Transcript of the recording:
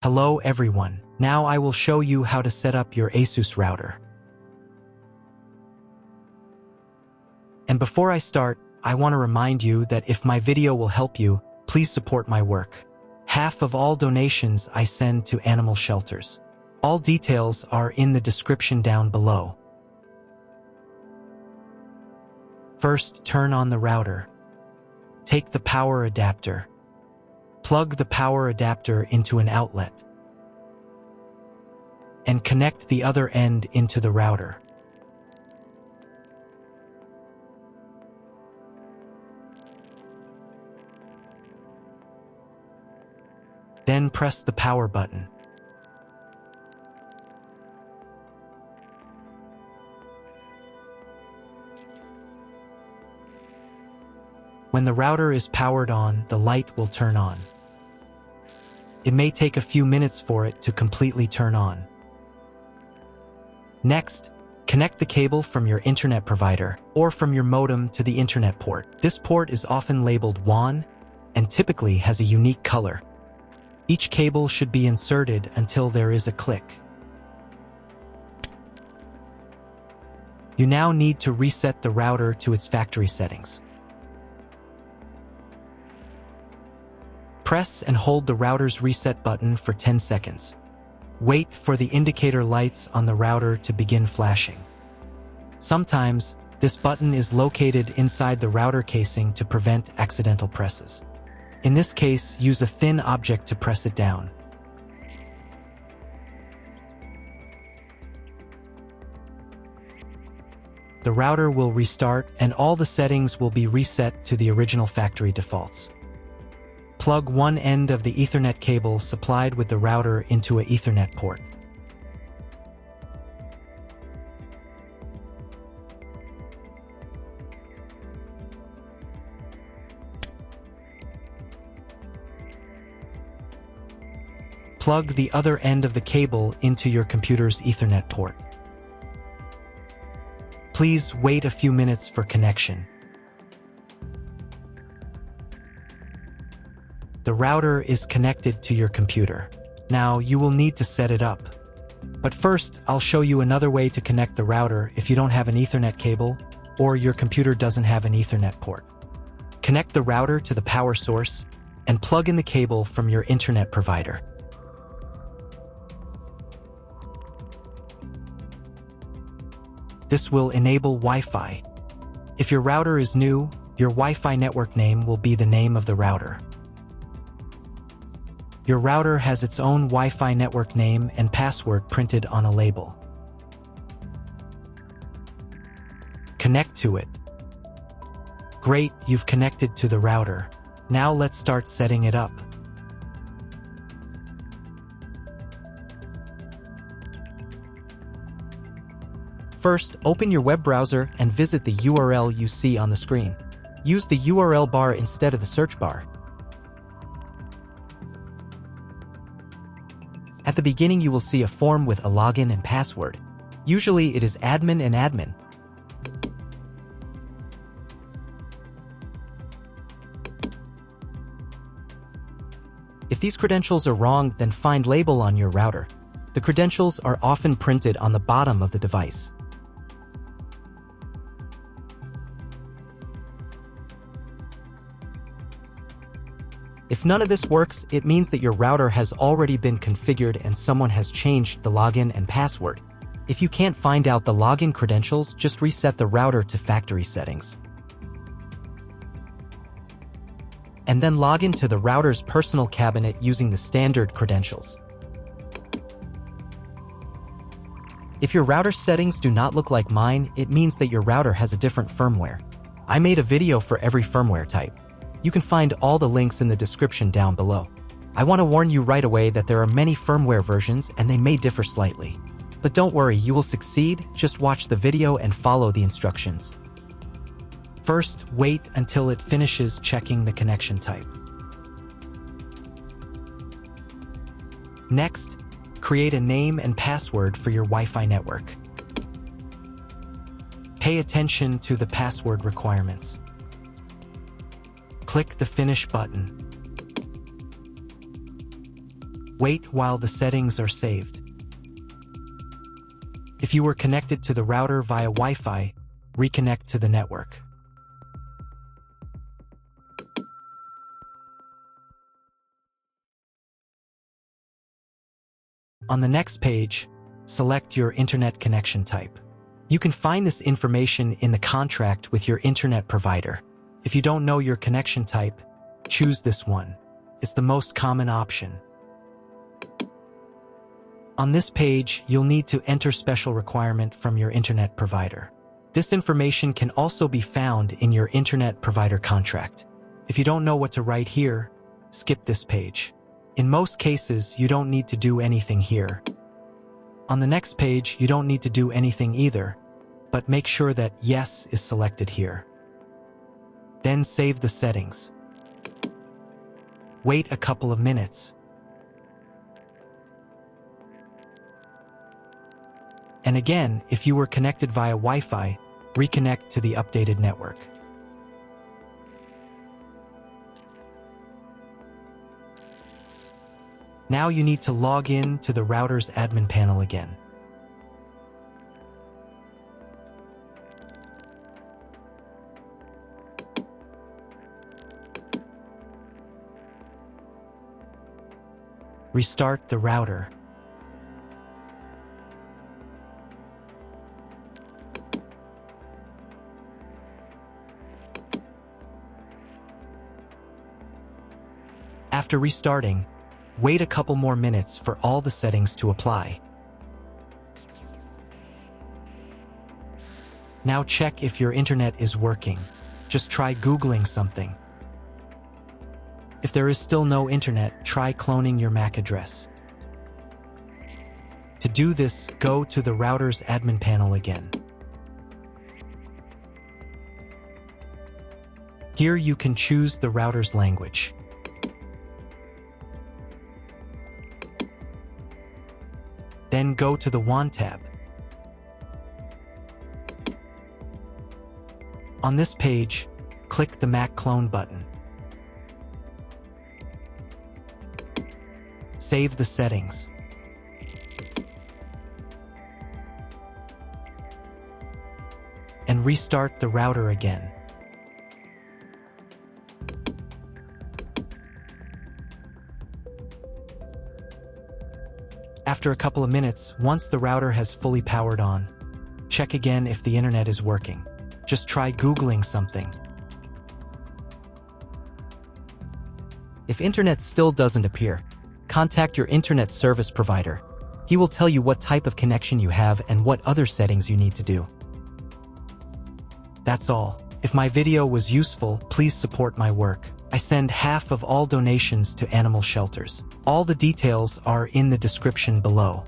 Hello everyone, now I will show you how to set up your ASUS router. And before I start, I want to remind you that if my video will help you, please support my work. Half of all donations I send to animal shelters. All details are in the description down below. First, turn on the router. Take the power adapter. Plug the power adapter into an outlet. And connect the other end into the router. Then press the power button. When the router is powered on, the light will turn on. It may take a few minutes for it to completely turn on. Next, connect the cable from your internet provider or from your modem to the internet port. This port is often labeled WAN and typically has a unique color. Each cable should be inserted until there is a click. You now need to reset the router to its factory settings. Press and hold the router's reset button for 10 seconds. Wait for the indicator lights on the router to begin flashing. Sometimes, this button is located inside the router casing to prevent accidental presses. In this case, use a thin object to press it down. The router will restart and all the settings will be reset to the original factory defaults. Plug one end of the Ethernet cable supplied with the router into an Ethernet port. Plug the other end of the cable into your computer's Ethernet port. Please wait a few minutes for connection. The router is connected to your computer. Now you will need to set it up. But first, I'll show you another way to connect the router if you don't have an Ethernet cable or your computer doesn't have an Ethernet port. Connect the router to the power source and plug in the cable from your internet provider. This will enable Wi-Fi. If your router is new, your Wi-Fi network name will be the name of the router. Your router has its own Wi-Fi network name and password printed on a label. Connect to it. Great, you've connected to the router. Now let's start setting it up. First, open your web browser and visit the URL you see on the screen. Use the URL bar instead of the search bar. At the beginning, you will see a form with a login and password. Usually, it is admin and admin. If these credentials are wrong, then find label on your router. The credentials are often printed on the bottom of the device. If none of this works, it means that your router has already been configured and someone has changed the login and password. If you can't find out the login credentials, just reset the router to factory settings. And then log into the router's personal cabinet using the standard credentials. If your router settings do not look like mine, it means that your router has a different firmware. I made a video for every firmware type. You can find all the links in the description down below. I want to warn you right away that there are many firmware versions and they may differ slightly. But don't worry, you will succeed, just watch the video and follow the instructions. First, wait until it finishes checking the connection type. Next, create a name and password for your Wi-Fi network. Pay attention to the password requirements. Click the Finish button. Wait while the settings are saved. If you were connected to the router via Wi-Fi, reconnect to the network. On the next page, select your internet connection type. You can find this information in the contract with your internet provider. If you don't know your connection type, choose this one. It's the most common option. On this page, you'll need to enter special requirement from your internet provider. This information can also be found in your internet provider contract. If you don't know what to write here, skip this page. In most cases, you don't need to do anything here. On the next page, you don't need to do anything either, but make sure that Yes is selected here. Then save the settings. Wait a couple of minutes. And again, if you were connected via Wi-Fi, reconnect to the updated network. Now you need to log in to the router's admin panel again. Restart the router. After restarting, wait a couple more minutes for all the settings to apply. Now check if your internet is working. Just try Googling something. If there is still no internet, try cloning your MAC address. To do this, go to the router's admin panel again. Here you can choose the router's language. Then go to the WAN tab. On this page, click the MAC clone button. Save the settings. And restart the router again. After a couple of minutes, once the router has fully powered on, check again if the internet is working. Just try Googling something. If internet still doesn't appear, contact your internet service provider. He will tell you what type of connection you have and what other settings you need to do. That's all. If my video was useful, please support my work. I send half of all donations to animal shelters. All the details are in the description below.